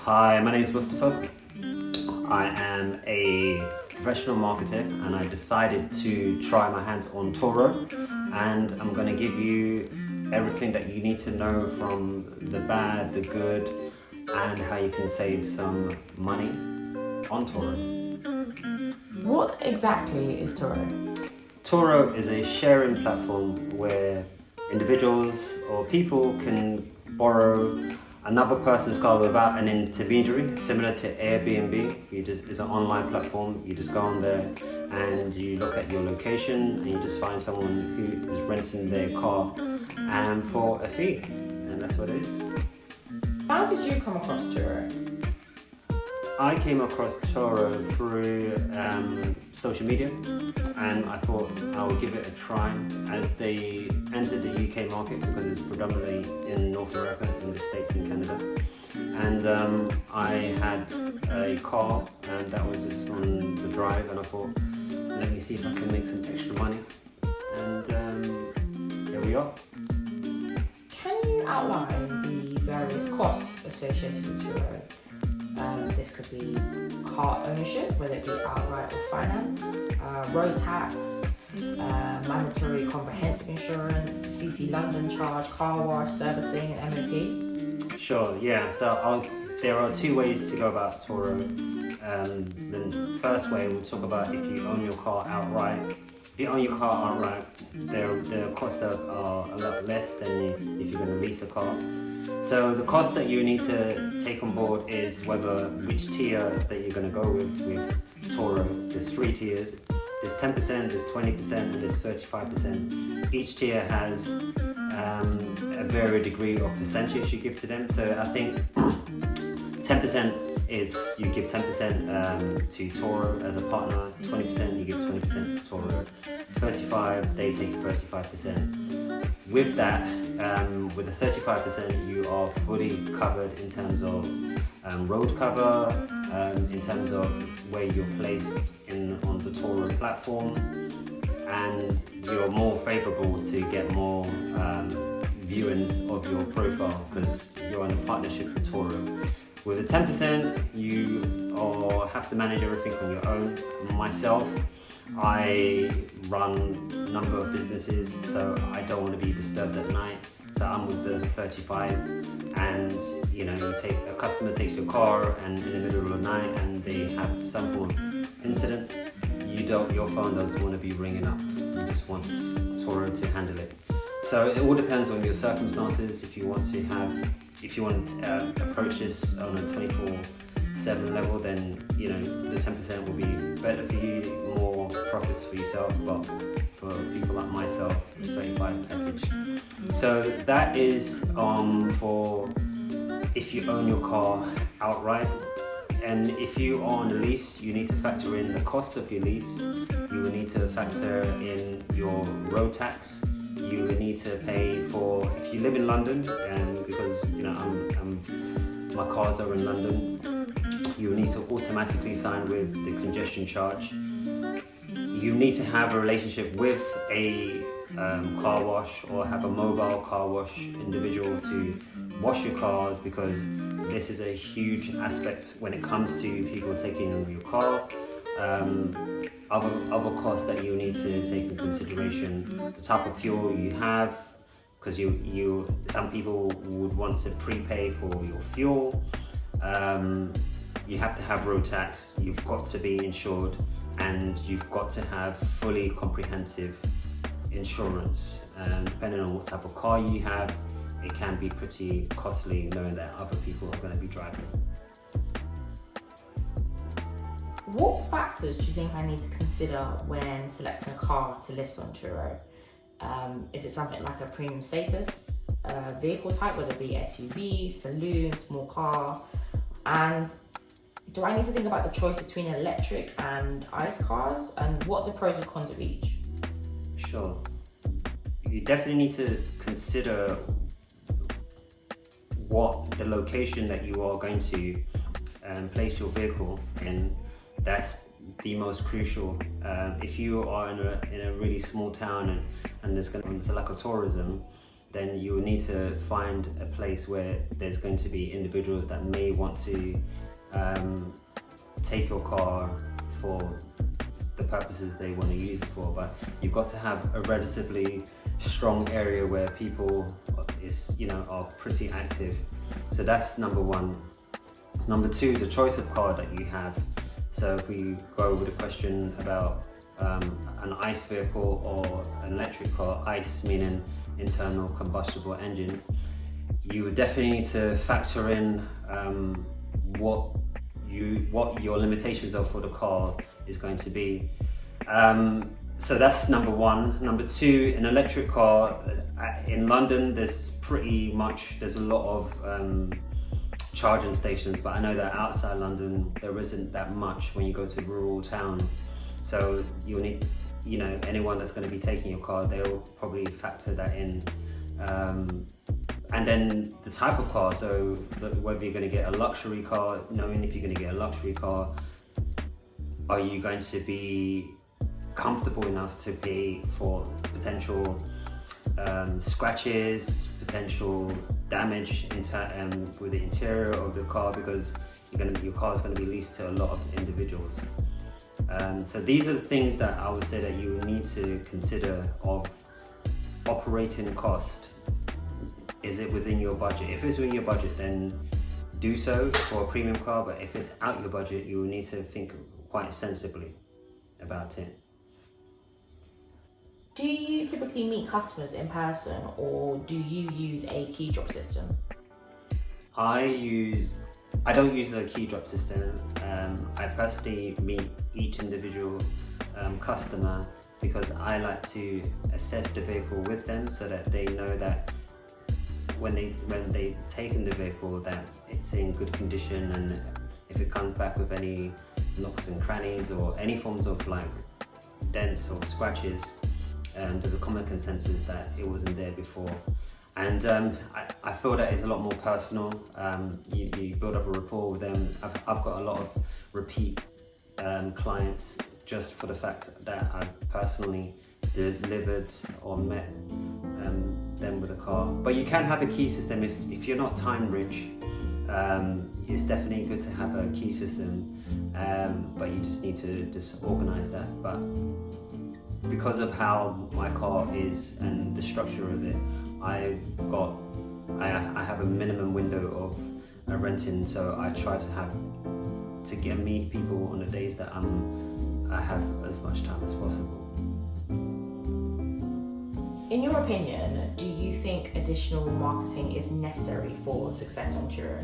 Hi, my name is Mustafa. I am a professional marketer and I decided to try my hands on Turo, and I'm going to give you everything that you need to know from the bad, the good, and how you can save some money on Turo. What exactly is Turo? Turo is a sharing platform where individuals or people can borrow another person's car without an intermediary, similar to Airbnb. It's an online platform. You just go on there and you look at your location and you just find someone who is renting their car for a fee, and that's what it is. How did you come across Turo? I came across Turo through social media, and I thought I would give it a try as they entered the UK market, because it's predominantly in North America, in the States and Canada. And I had a car and that was just on the drive, and I thought, let me see if I can make some extra money. And here we are. Can you outline the various costs associated with Turo? This could be car ownership, whether it be outright or finance, road tax, mandatory comprehensive insurance, CC London charge, car wash, servicing and MOT. Sure, yeah. So there are two ways to go about Turo. The first way, we'll talk about if you own your car outright. If you own your car outright, the costs are a lot less than if you're going to lease a car. So the cost that you need to take on board is which tier that you're going to go with Turo. There's 3 tiers. There's 10%, there's 20%, and there's 35%. Each tier has a varied degree of percentage you give to them. So I think 10% is you give 10% to Turo as a partner, 20% you give 20% to Turo, 35% they take 35%. With that, with the 35%, you are fully covered in terms of road cover, in terms of where you're placed on the Turo platform, and you're more favourable to get more viewings of your profile because you're in a partnership with Turo. With the 10%, you have to manage everything on your own. Myself, I run a number of businesses, so I don't want to be disturbed at night. So I'm with the 35, and a customer takes your car and in the middle of the night and they have some form of incident, your phone doesn't want to be ringing up. You just want Turo to handle it. So it all depends on your circumstances. If you want to approach this on a 24/7 level, then the 10% will be better for you, more profits for yourself. But for people like myself, the 35 package. So that is for if you own your car outright. And if you are on a lease, you need to factor in the cost of your lease. You will need to factor in your road tax. You will need to pay for, if you live in London, and because my cars are in London, you will need to automatically sign with the congestion charge. You need to have a relationship with a car wash or have a mobile car wash individual to wash your cars, because this is a huge aspect when it comes to people taking your car. Other costs that you need to take in consideration, the type of fuel you have, because some people would want to prepay for your fuel. You have to have road tax, you've got to be insured, and you've got to have fully comprehensive insurance. Depending on what type of car you have, it can be pretty costly knowing that other people are going to be driving. What factors do you think I need to consider when selecting a car to list on Turo? Is it something like a premium status, vehicle type, whether it be SUV, saloon, small car? And do I need to think about the choice between electric and ICE cars, and what the pros and cons of each? Sure. You definitely need to consider what the location that you are going to place your vehicle in. That's the most crucial. If you are in a really small town and there's going to be like a tourism, then you will need to find a place where there's going to be individuals that may want to take your car for the purposes they want to use it for. But you've got to have a relatively strong area where people are pretty active. So that's number one. Number two, the choice of car that you have. So if we go with a question about an ICE vehicle or an electric car, ICE meaning internal combustible engine, you would definitely need to factor in what your limitations are for the car is going to be. So that's number one. Number two, an electric car in London, there's a lot of charging stations, but I know that outside London there isn't that much when you go to a rural town. So you'll need, anyone that's going to be taking your car, they'll probably factor that in. And then the type of car, so whether you're going to get a luxury car, knowing if you're going to get a luxury car, are you going to be comfortable enough to pay for potential scratches, potential damage with the interior of the car, because your car is going to be leased to a lot of individuals. So these are the things that I would say that you need to consider of operating cost. Is it within your budget? If it's within your budget, then do so for a premium car, but if it's out your budget, you will need to think quite sensibly about it. Do you typically meet customers in person, or do you use a key drop system? I don't use the key drop system. I personally meet each individual customer because I like to assess the vehicle with them so that they know that when they've taken the vehicle that it's in good condition, and if it comes back with any knocks and crannies or any forms of like dents or scratches, there's a common consensus that it wasn't there before. And I feel that it's a lot more personal. You build up a rapport with them. I've got a lot of repeat clients just for the fact that I've personally delivered or met them with a car. But you can have a key system if you're not time rich. It's definitely good to have a key system, but you just need to organize that. But because of how my car is and the structure of it, I have a minimum window of renting, so I try to meet people on the days that I have as much time as possible. In your opinion, do you think additional marketing is necessary for success on Turo?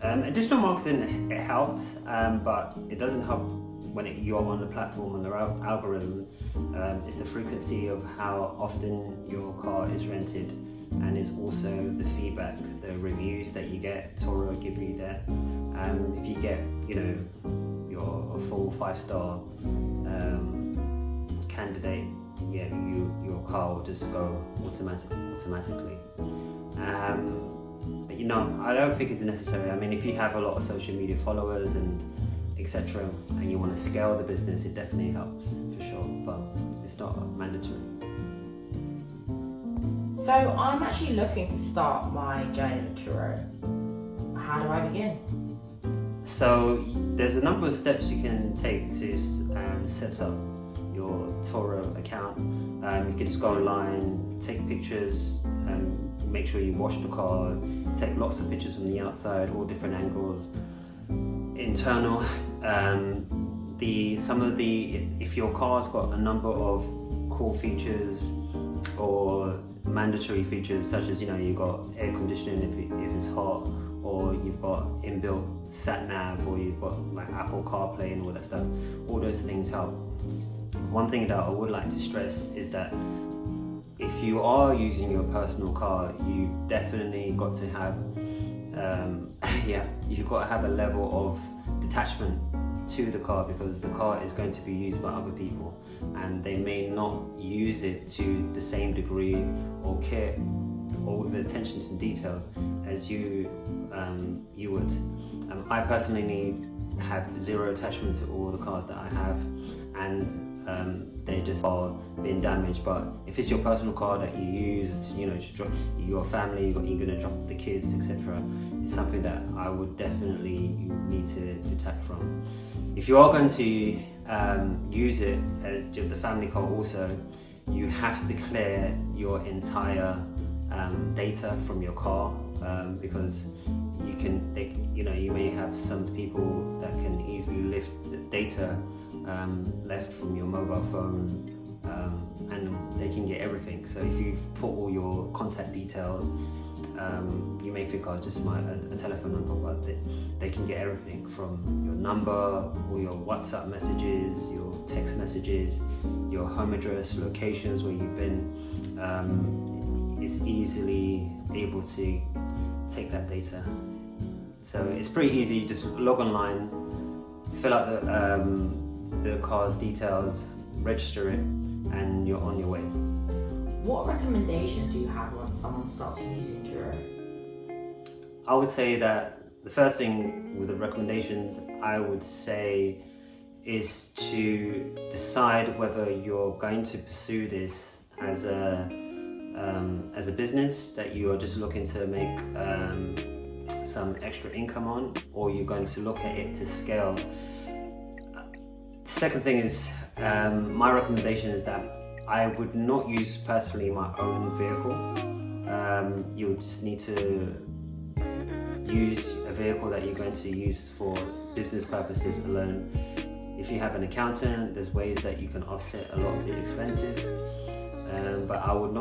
Additional marketing, it helps, but it doesn't help when you're on the platform and the algorithm. It's the frequency of how often your car is rented, and it's also the feedback, the reviews that you get. Turo give you that. If you get, your full 5-star candidate, your car will just go automatically. But I don't think it's necessary. I mean, if you have a lot of social media followers and etc., and you want to scale the business, it definitely helps for sure, but it's not mandatory. So I'm actually looking to start my journey with Turo. How do I begin? So there's a number of steps you can take to set up your Turo account. You can just go online, take pictures, make sure you wash the car, take lots of pictures from the outside, all different angles, internal. If your car's got a number of cool features or mandatory features, such as you've got air conditioning if it's hot, or you've got inbuilt sat nav, or you've got like Apple CarPlay and all that stuff, all those things help. One thing that I would like to stress is that if you are using your personal car, you've definitely got to have you've got to have a level of detachment to the car, because the car is going to be used by other people and they may not use it to the same degree or care or with attention to detail as you would. I personally have zero attachment to all the cars that I have, and they just are being damaged. But if it's your personal car that you use to, to drop your family, you're going to drop the kids, etc., it's something that I would definitely need to detach from. If you are going to use it as the family car also, you have to clear your entire data from your car, because you may have some people that can easily lift the data left from your mobile phone, and they can get everything. So if you've put all your contact details, you may think, just a telephone number, but they can get everything from your number, all your WhatsApp messages, your text messages, your home address, locations where you've been. It's easily able to take that data. So it's pretty easy. Just log online, fill out the car's details, register it, and you're on your way. What recommendation do you have once someone starts using Turo? I would say that the first thing with the recommendations, I would say, is to decide whether you're going to pursue this as a business that you are just looking to make some extra income on, or you're going to look at it to scale. The second thing is, my recommendation is that I would not use personally my own vehicle. You would just need to use a vehicle that you're going to use for business purposes alone. If you have an accountant, there's ways that you can offset a lot of the expenses. But I would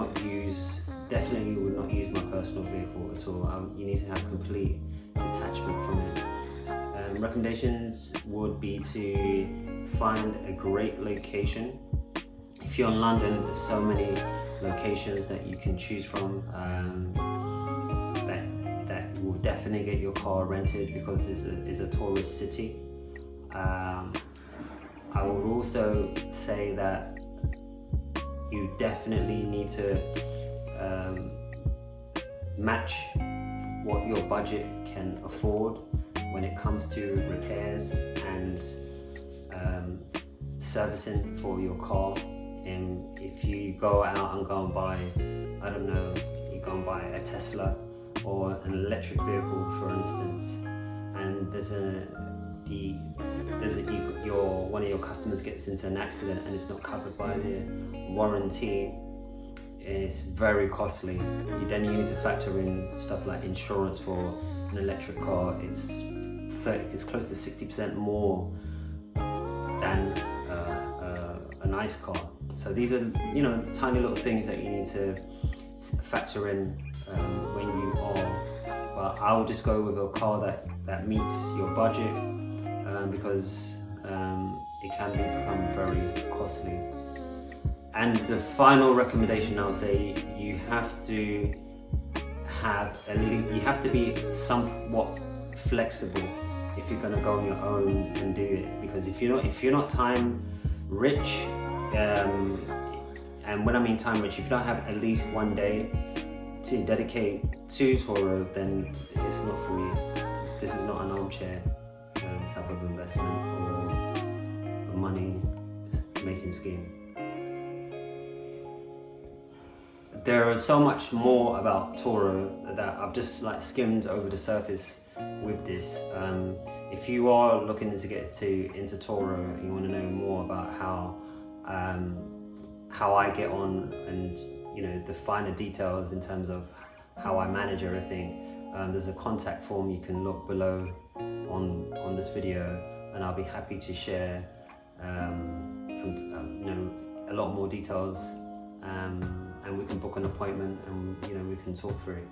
definitely would not use my personal vehicle at all. You need to have complete detachment from it. Recommendations would be to find a great location. If you're in London, there's so many locations that you can choose from that will definitely get your car rented, because it's a tourist city. I would also say that you definitely need to match what your budget can afford when it comes to repairs and servicing for your car. And if you go out and go and buy, you go and buy a Tesla or an electric vehicle, for instance, and one of your customers gets into an accident and it's not covered by the warranty, it's very costly. Then you need to factor in stuff like insurance for an electric car. It's close to 60% more than a nice car. So these are tiny little things that you need to factor in when you are. But I will just go with a car that meets your budget, because it can become very costly. And the final recommendation, I would say, you have to be somewhat flexible if you're going to go on your own and do it. Because if you're not time rich, and when I mean time rich, if you don't have at least one day to dedicate to Turo, then it's not for you. This is not an armchair type of investment or a money making scheme. There is so much more about Turo that I've just skimmed over the surface with this. If you are looking to get into Turo and you want to know more about how I get on, and the finer details in terms of how I manage everything, there's a contact form you can look below on this video, and I'll be happy to share a lot more details, and we can book an appointment and we can talk through it.